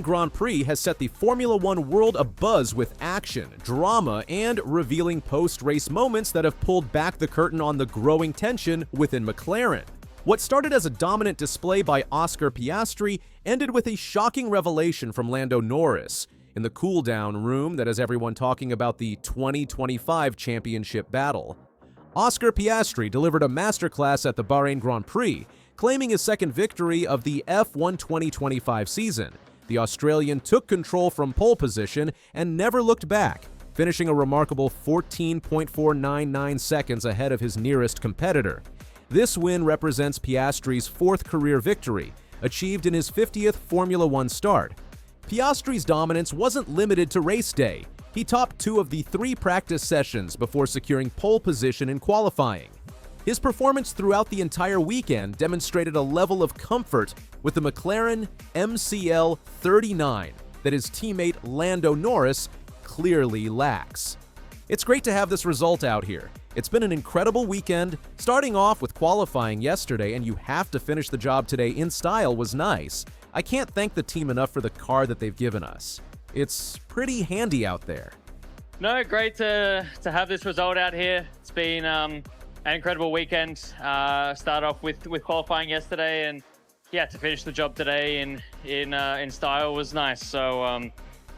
Grand Prix has set the Formula One world abuzz with action, drama, and revealing post-race moments that have pulled back the curtain on the growing tension within McLaren. What started as a dominant display by Oscar Piastri ended with a shocking revelation from Lando Norris in the cooldown room that has everyone talking about the 2025 championship battle. Oscar Piastri delivered a masterclass at the Bahrain Grand Prix, claiming his second victory of the F1 2025 season. The Australian took control from pole position and never looked back, finishing a remarkable 14.499 seconds ahead of his nearest competitor. This win represents Piastri's fourth career victory, achieved in his 50th Formula One start. Piastri's dominance wasn't limited to race day. He topped 2 of the 3 practice sessions before securing pole position in qualifying. His performance throughout the entire weekend demonstrated a level of comfort with the McLaren MCL 39 that his teammate Lando Norris clearly lacks. It's great to have this result out here. It's been an incredible weekend. Starting off with qualifying yesterday, and you have to finish the job today in style, was nice. I can't thank the team enough for the car that they've given us. It's pretty handy out there. No, great to have this result out here. It's been an incredible weekend. Started off with qualifying yesterday, and yeah, to finish the job today in style was nice. So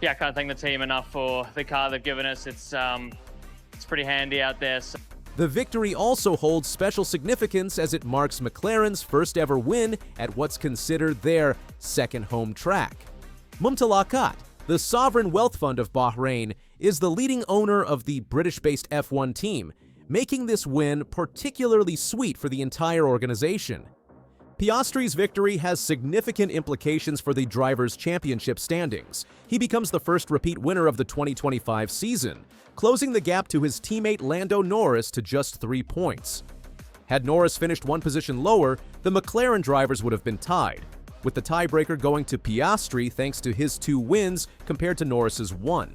yeah, I can't thank the team enough for the car they've given us. It's pretty handy out there. So. The victory also holds special significance as it marks McLaren's first ever win at what's considered their second home track. Mumtalakat, the sovereign wealth fund of Bahrain, is the leading owner of the British-based F1 team, making this win particularly sweet for the entire organization. Piastri's victory has significant implications for the Drivers' Championship standings. He becomes the first repeat winner of the 2025 season, closing the gap to his teammate Lando Norris to just 3 points. Had Norris finished 1 position lower, the McLaren drivers would have been tied, with the tiebreaker going to Piastri thanks to his 2 wins compared to Norris's 1.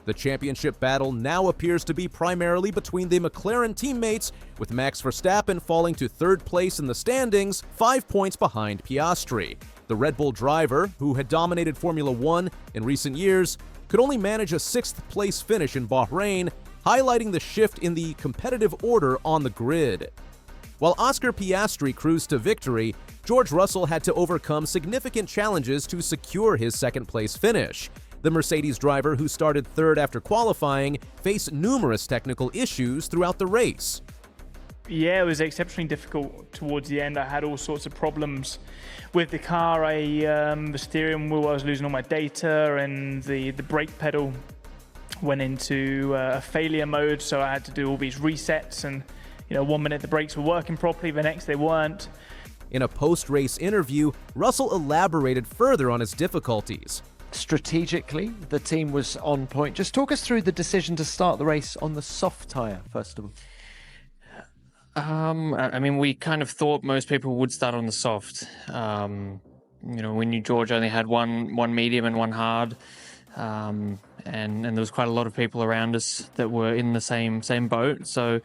The championship battle now appears to be primarily between the McLaren teammates, with Max Verstappen falling to 3rd place in the standings, 5 points behind Piastri. The Red Bull driver, who had dominated Formula One in recent years, could only manage a 6th place finish in Bahrain, highlighting the shift in the competitive order on the grid. While Oscar Piastri cruised to victory, George Russell had to overcome significant challenges to secure his 2nd place finish. The Mercedes driver, who started 3rd after qualifying, faced numerous technical issues throughout the race. Yeah, it was exceptionally difficult towards the end. I had all sorts of problems with the car. The steering wheel, I was losing all my data, and the brake pedal went into a failure mode, so I had to do all these resets, and 1 minute the brakes were working properly, the next they weren't. In a post-race interview, Russell elaborated further on his difficulties. Strategically, the team was on point. Just talk us through the decision to start the race on the soft tyre, first of all. I mean, we kind of thought most people would start on the soft. We knew George only had one medium and one hard, and there was quite a lot of people around us that were in the same boat. So,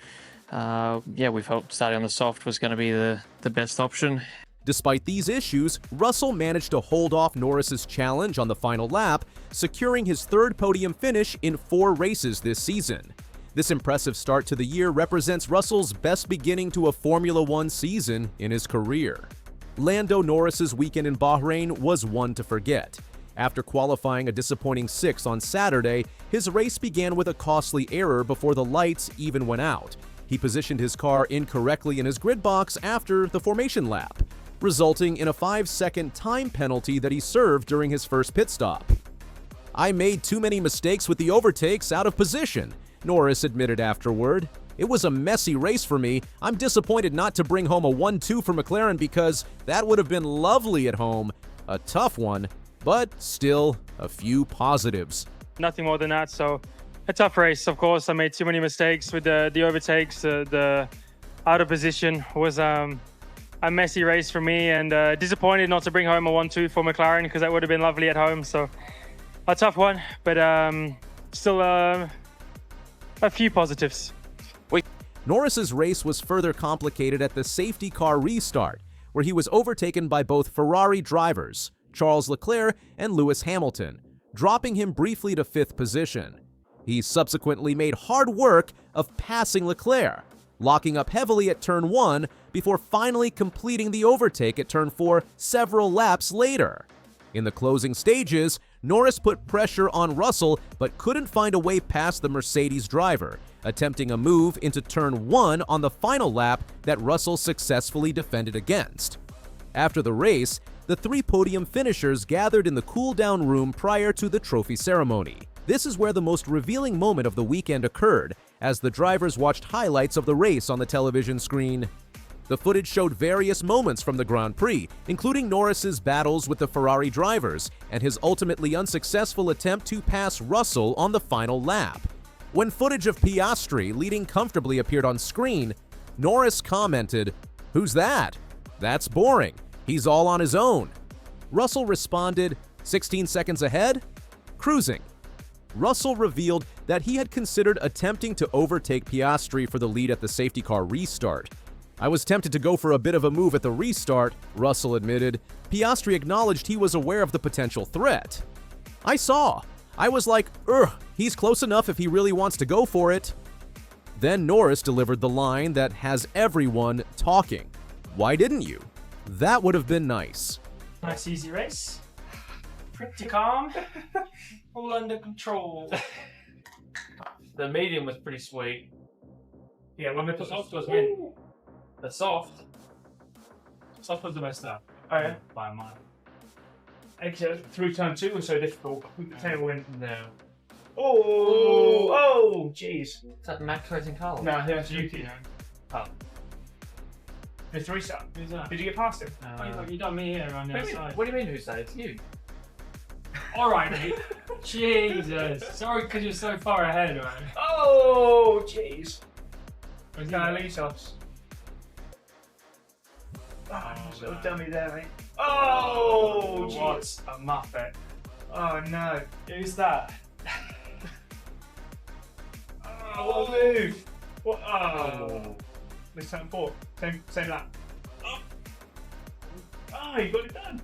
yeah, we felt starting on the soft was going to be the best option. Despite these issues, Russell managed to hold off Norris's challenge on the final lap, securing his 3rd podium finish in 4 races this season. This impressive start to the year represents Russell's best beginning to a Formula One season in his career. Lando Norris's weekend in Bahrain was one to forget. After qualifying a disappointing 6th on Saturday, his race began with a costly error before the lights even went out. He positioned his car incorrectly in his grid box after the formation lap, resulting in a 5-second time penalty that he served during his first pit stop. "I made too many mistakes with the overtakes out of position," Norris admitted afterward. "It was a messy race for me. I'm disappointed not to bring home a 1-2 for McLaren because that would have been lovely at home. A tough one, but still a few positives." Nothing more than that, so a tough race, of course. I made too many mistakes with the overtakes. The out of position was a messy race for me, and disappointed not to bring home a 1-2 for McLaren because that would have been lovely at home. So a tough one, but still a few positives. Norris's race was further complicated at the safety car restart, where he was overtaken by both Ferrari drivers, Charles Leclerc and Lewis Hamilton, dropping him briefly to 5th position. He subsequently made hard work of passing Leclerc, locking up heavily at turn 1 before finally completing the overtake at turn 4 several laps later. In the closing stages, Norris put pressure on Russell but couldn't find a way past the Mercedes driver, attempting a move into turn 1 on the final lap that Russell successfully defended against. After the race, the 3 podium finishers gathered in the cool-down room prior to the trophy ceremony. This is where the most revealing moment of the weekend occurred, as the drivers watched highlights of the race on the television screen. The footage showed various moments from the Grand Prix, including Norris's battles with the Ferrari drivers and his ultimately unsuccessful attempt to pass Russell on the final lap. When footage of Piastri leading comfortably appeared on screen, Norris commented, "Who's that? That's boring. He's all on his own." Russell responded, 16 seconds ahead? Cruising. Russell revealed that he had considered attempting to overtake Piastri for the lead at the safety car restart. "I was tempted to go for a bit of a move at the restart," Russell admitted. Piastri acknowledged he was aware of the potential threat. "I saw. I was like, he's close enough if he really wants to go for it." Then Norris delivered the line that has everyone talking. "Why didn't you? That would have been nice." Nice easy race. Pretty calm. All under control. The medium was pretty sweet. Yeah, when The soft was good. The soft was the best stuff. Oh yeah. By a mile. Actually, through turn 2 was so difficult. We could tailwind. No. Oh, jeez. Is that Max Racing Carl? No, that's Yuki. Oh. It's restart. Who's that? Did you get past him? You done me here on the outside. What do you mean who said? It's you. Alright, mate. Jesus. Sorry because you're so far ahead, right? Oh, jeez. Was No, Lisos. Oh, you little dummy there, mate. Oh, what jeez. a muppet. Oh, no. Who's that? Oh, what a move. What? Oh. This turn 4. Same lap. Oh, you got it done.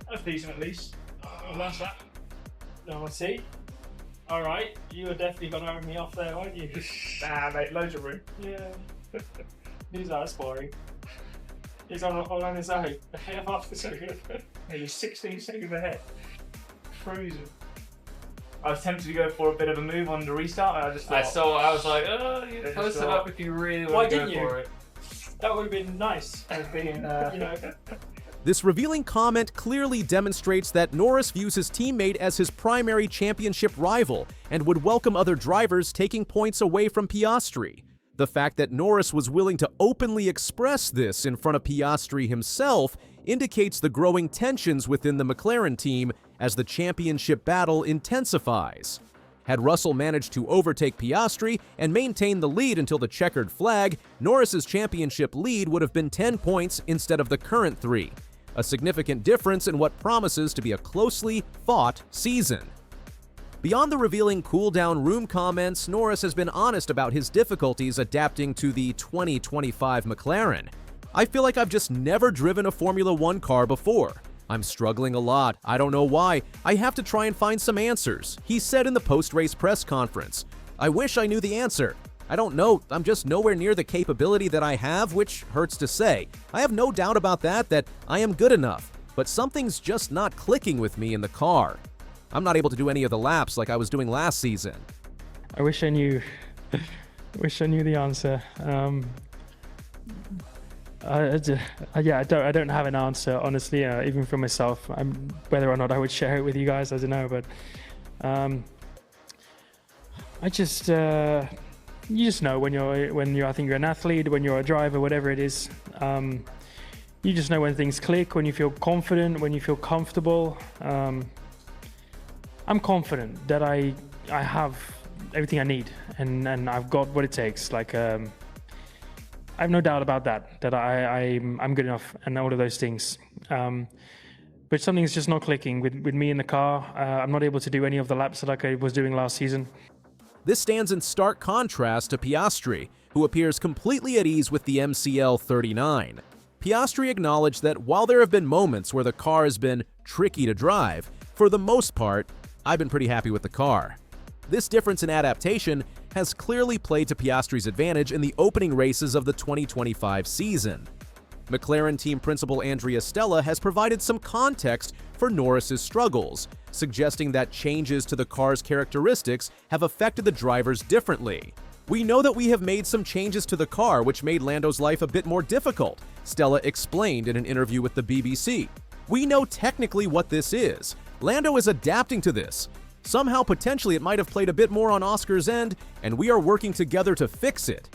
That's decent at least. Oh, last lap. No, I see. Alright, you were definitely going to have me off there, weren't you? Nah, mate, loads of room. Yeah. Who's that? That's boring. He's on his own. After so good. Yeah, you're 16 seconds ahead. Cruising. I was tempted to go for a bit of a move on the restart. I just thought, I was like, you post it up if you really want to go for it. That would have been nice. as being, You know. This revealing comment clearly demonstrates that Norris views his teammate as his primary championship rival and would welcome other drivers taking points away from Piastri. The fact that Norris was willing to openly express this in front of Piastri himself indicates the growing tensions within the McLaren team as the championship battle intensifies. Had Russell managed to overtake Piastri and maintain the lead until the checkered flag, Norris's championship lead would have been 10 points instead of the current 3. A significant difference in what promises to be a closely fought season. Beyond the revealing cool-down room comments, Norris has been honest about his difficulties adapting to the 2025 McLaren. "I feel like I've just never driven a Formula 1 car before. I'm struggling a lot. I don't know why. I have to try and find some answers," he said in the post-race press conference. "I wish I knew the answer. I don't know. I'm just nowhere near the capability that I have, which hurts to say. I have no doubt about that I am good enough, but something's just not clicking with me in the car. I'm not able to do any of the laps like I was doing last season." I wish I knew. Wish I knew the answer. I don't have an answer, honestly. Even for myself, whether or not I would share it with you guys, I don't know. But you just know when you're I think you're an athlete, when you're a driver, whatever it is. You just know when things click, when you feel confident, when you feel comfortable. I'm confident that I have everything I need, and I've got what it takes. Like I have no doubt about that I'm good enough and all of those things. But something's just not clicking with me in the car. I'm not able to do any of the laps like I was doing last season. This stands in stark contrast to Piastri, who appears completely at ease with the MCL 39. Piastri acknowledged that while there have been moments where the car has been tricky to drive, for the most part, I've been pretty happy with the car. This difference in adaptation has clearly played to Piastri's advantage in the opening races of the 2025 season. McLaren team principal Andrea Stella has provided some context for Norris's struggles, suggesting that changes to the car's characteristics have affected the drivers differently. "We know that we have made some changes to the car which made Lando's life a bit more difficult," Stella explained in an interview with the BBC. "We know technically what this is. Lando is adapting to this. Somehow potentially it might have played a bit more on Oscar's end, and we are working together to fix it."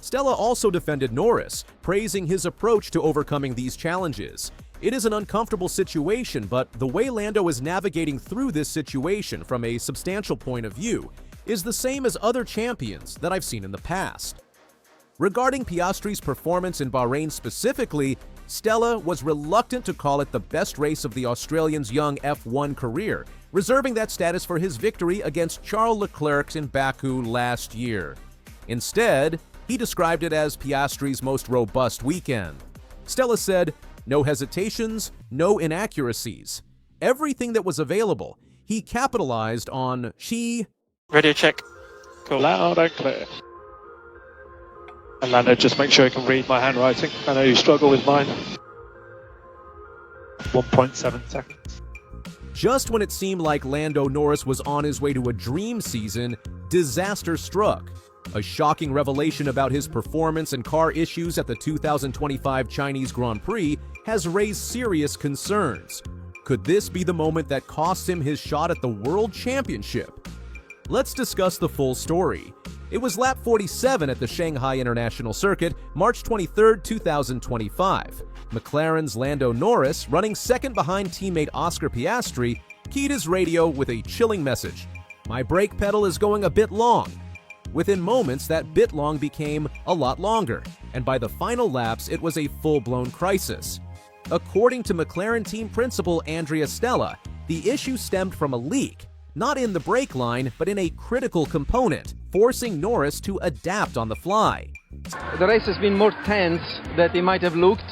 Stella also defended Norris, praising his approach to overcoming these challenges. "It is an uncomfortable situation, but the way Lando is navigating through this situation from a substantial point of view is the same as other champions that I've seen in the past." Regarding Piastri's performance in Bahrain specifically, Stella was reluctant to call it the best race of the Australian's young F1 career, reserving that status for his victory against Charles Leclerc in Baku last year. Instead, he described it as Piastri's most robust weekend. Stella said, "No hesitations, no inaccuracies. Everything that was available, he capitalized on. Radio check. Cool. Loud and clear. And Lando, just make sure you can read my handwriting. I know you struggle with mine. 1.7 seconds. Just when it seemed like Lando Norris was on his way to a dream season, disaster struck. A shocking revelation about his performance and car issues at the 2025 Chinese Grand Prix has raised serious concerns. Could this be the moment that costs him his shot at the World Championship? Let's discuss the full story. It was lap 47 at the Shanghai International Circuit, March 23, 2025. McLaren's Lando Norris, running second behind teammate Oscar Piastri, keyed his radio with a chilling message. "My brake pedal is going a bit long." Within moments, that bit long became a lot longer, and by the final laps, it was a full-blown crisis. According to McLaren team principal Andrea Stella, the issue stemmed from a leak, not in the brake line, but in a critical component, forcing Norris to adapt on the fly. The race has been more tense than it might have looked.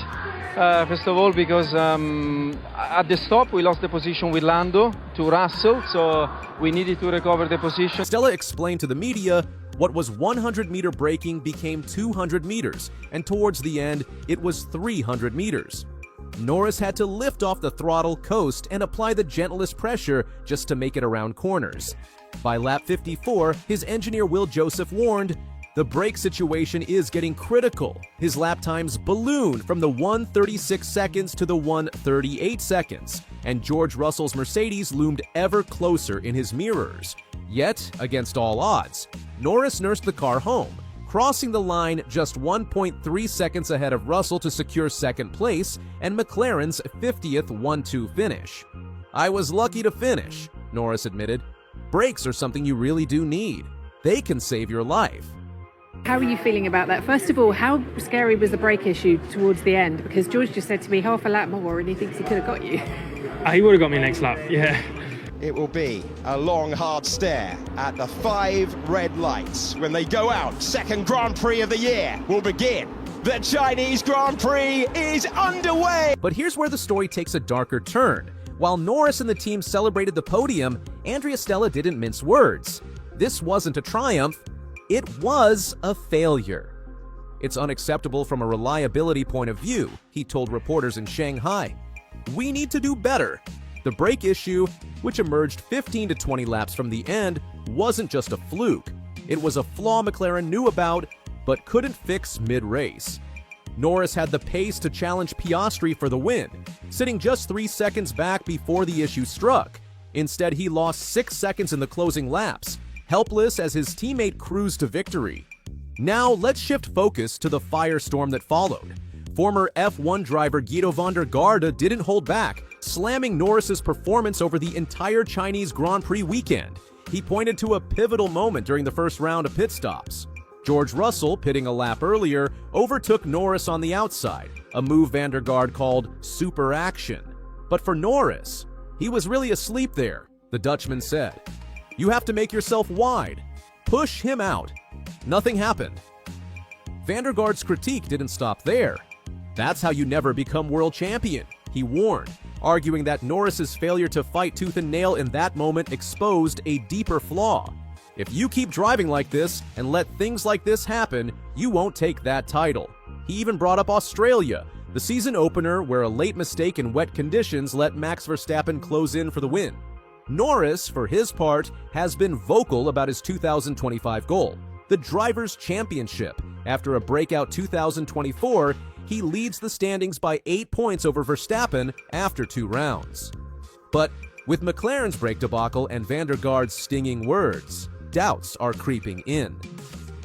First of all, because at the stop we lost the position with Lando to Russell, so we needed to recover the position. Stella explained to the media what was 100-meter braking became 200 meters, and towards the end, it was 300 meters. Norris had to lift off the throttle, coast, and apply the gentlest pressure just to make it around corners. By lap 54, his engineer Will Joseph warned, "The brake situation is getting critical." His lap times ballooned from the 1:36 seconds to the 1:38 seconds, and George Russell's Mercedes loomed ever closer in his mirrors. Yet, against all odds, Norris nursed the car home, crossing the line just 1.3 seconds ahead of Russell to secure second place and McLaren's 50th 1-2 finish. "I was lucky to finish," Norris admitted. "Brakes are something you really do need. They can save your life." How are you feeling about that? First of all, how scary was the brake issue towards the end? Because George just said to me half a lap more and he thinks he could have got you. He would have got me next lap, yeah. It will be a long, hard stare at the 5 red lights. When they go out, second Grand Prix of the year will begin. The Chinese Grand Prix is underway! But here's where the story takes a darker turn. While Norris and the team celebrated the podium, Andrea Stella didn't mince words. This wasn't a triumph, it was a failure. "It's unacceptable from a reliability point of view," he told reporters in Shanghai. "We need to do better." The brake issue, which emerged 15 to 20 laps from the end, wasn't just a fluke. It was a flaw McLaren knew about, but couldn't fix mid-race. Norris had the pace to challenge Piastri for the win, sitting just 3 seconds back before the issue struck. Instead, he lost 6 seconds in the closing laps, helpless as his teammate cruised to victory. Now, let's shift focus to the firestorm that followed. Former F1 driver Guido van der Garde didn't hold back, slamming Norris's performance over the entire Chinese Grand Prix weekend. He pointed to a pivotal moment during the first round of pit stops. George Russell, pitting a lap earlier, overtook Norris on the outside, a move van der Garde called super action. But for Norris, he was really asleep there, the Dutchman said. "You have to make yourself wide. Push him out." Nothing happened. Van der Garde's critique didn't stop there. "That's how you never become world champion," he warned. arguing that Norris's failure to fight tooth and nail in that moment exposed a deeper flaw. If you keep driving like this and let things like this happen, you won't take that title. He even brought up Australia, the season opener where a late mistake in wet conditions let Max Verstappen close in for the win. Norris, for his part, has been vocal about his 2025 goal, the Drivers' Championship. After a breakout 2024, he leads the standings by 8 points over Verstappen after 2 rounds. But with McLaren's brake debacle and Van der Garde's stinging words, doubts are creeping in.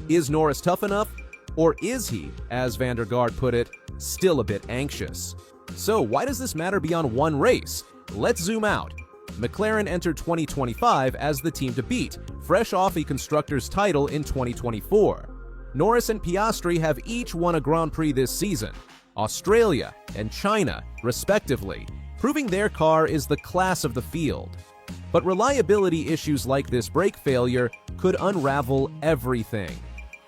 Is Norris tough enough? Or is he, as Van der Garde put it, still a bit anxious? So why does this matter beyond one race? Let's zoom out. McLaren entered 2025 as the team to beat, fresh off a Constructors' title in 2024. Norris and Piastri have each won a Grand Prix this season, Australia and China, respectively, proving their car is the class of the field. But reliability issues like this brake failure could unravel everything.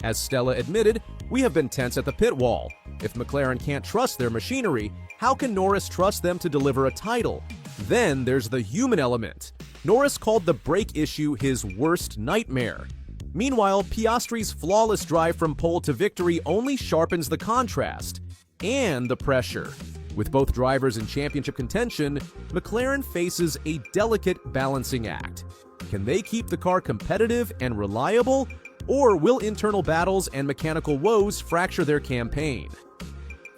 As Stella admitted, we have been tense at the pit wall. If McLaren can't trust their machinery, how can Norris trust them to deliver a title? Then there's the human element. Norris called the brake issue his worst nightmare. Meanwhile, Piastri's flawless drive from pole to victory only sharpens the contrast and the pressure. With both drivers in championship contention, McLaren faces a delicate balancing act. Can they keep the car competitive and reliable, or will internal battles and mechanical woes fracture their campaign?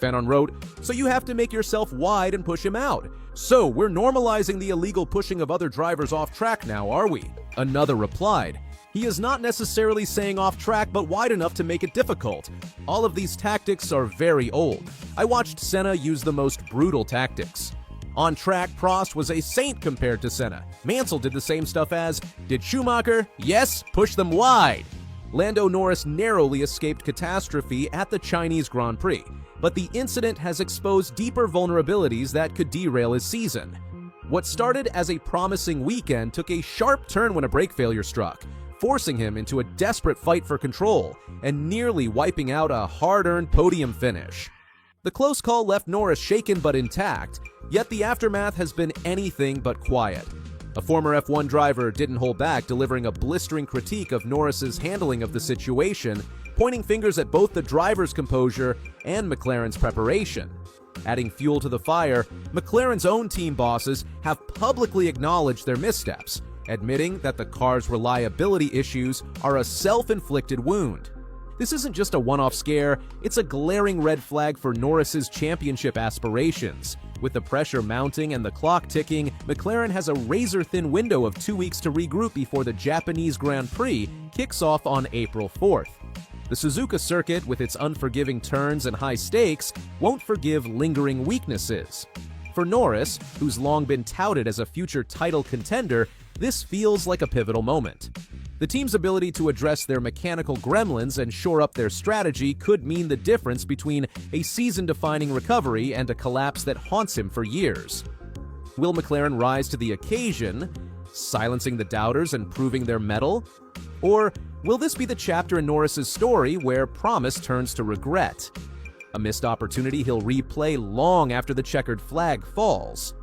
Fanon wrote, "So you have to make yourself wide and push him out. So we're normalizing the illegal pushing of other drivers off track now, are we?" Another replied, "He is not necessarily saying off track, but wide enough to make it difficult. All of these tactics are very old. I watched Senna use the most brutal tactics. On track, Prost was a saint compared to Senna. Mansell did the same stuff as did Schumacher. Yes, push them wide." Lando Norris narrowly escaped catastrophe at the Chinese Grand Prix, but the incident has exposed deeper vulnerabilities that could derail his season. What started as a promising weekend took a sharp turn when a brake failure struck, forcing him into a desperate fight for control and nearly wiping out a hard-earned podium finish. The close call left Norris shaken but intact, yet the aftermath has been anything but quiet. A former F1 driver didn't hold back, delivering a blistering critique of Norris's handling of the situation, pointing fingers at both the driver's composure and McLaren's preparation. Adding fuel to the fire, McLaren's own team bosses have publicly acknowledged their missteps, admitting that the car's reliability issues are a self-inflicted wound. This isn't just a one-off scare, it's a glaring red flag for Norris's championship aspirations. With the pressure mounting and the clock ticking, McLaren has a razor-thin window of 2 weeks to regroup before the Japanese Grand Prix kicks off on April 4th. The Suzuka circuit, with its unforgiving turns and high stakes, won't forgive lingering weaknesses. For Norris, who's long been touted as a future title contender, this feels like a pivotal moment. The team's ability to address their mechanical gremlins and shore up their strategy could mean the difference between a season-defining recovery and a collapse that haunts him for years. Will McLaren rise to the occasion, silencing the doubters and proving their mettle? Or will this be the chapter in Norris's story where promise turns to regret? A missed opportunity he'll replay long after the checkered flag falls.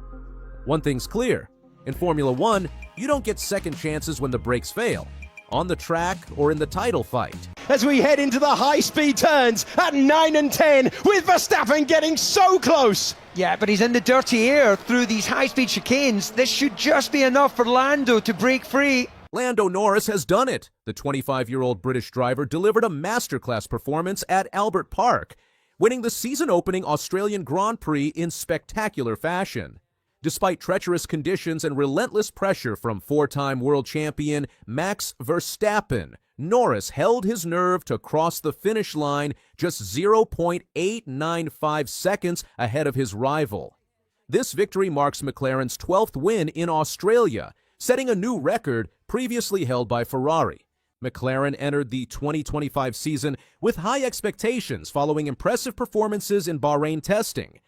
One thing's clear, in Formula One, you don't get second chances when the brakes fail, on the track or in the title fight. As we head into the high-speed turns at 9 and 10, with Verstappen getting so close. Yeah, but he's in the dirty air through these high-speed chicanes. This should just be enough for Lando to break free. Lando Norris has done it. The 25-year-old British driver delivered a masterclass performance at Albert Park, winning the season-opening Australian Grand Prix in spectacular fashion. Despite treacherous conditions and relentless pressure from four-time world champion Max Verstappen, Norris held his nerve to cross the finish line just 0.895 seconds ahead of his rival. This victory marks McLaren's 12th win in Australia, setting a new record previously held by Ferrari. McLaren entered the 2025 season with high expectations following impressive performances in Bahrain testing,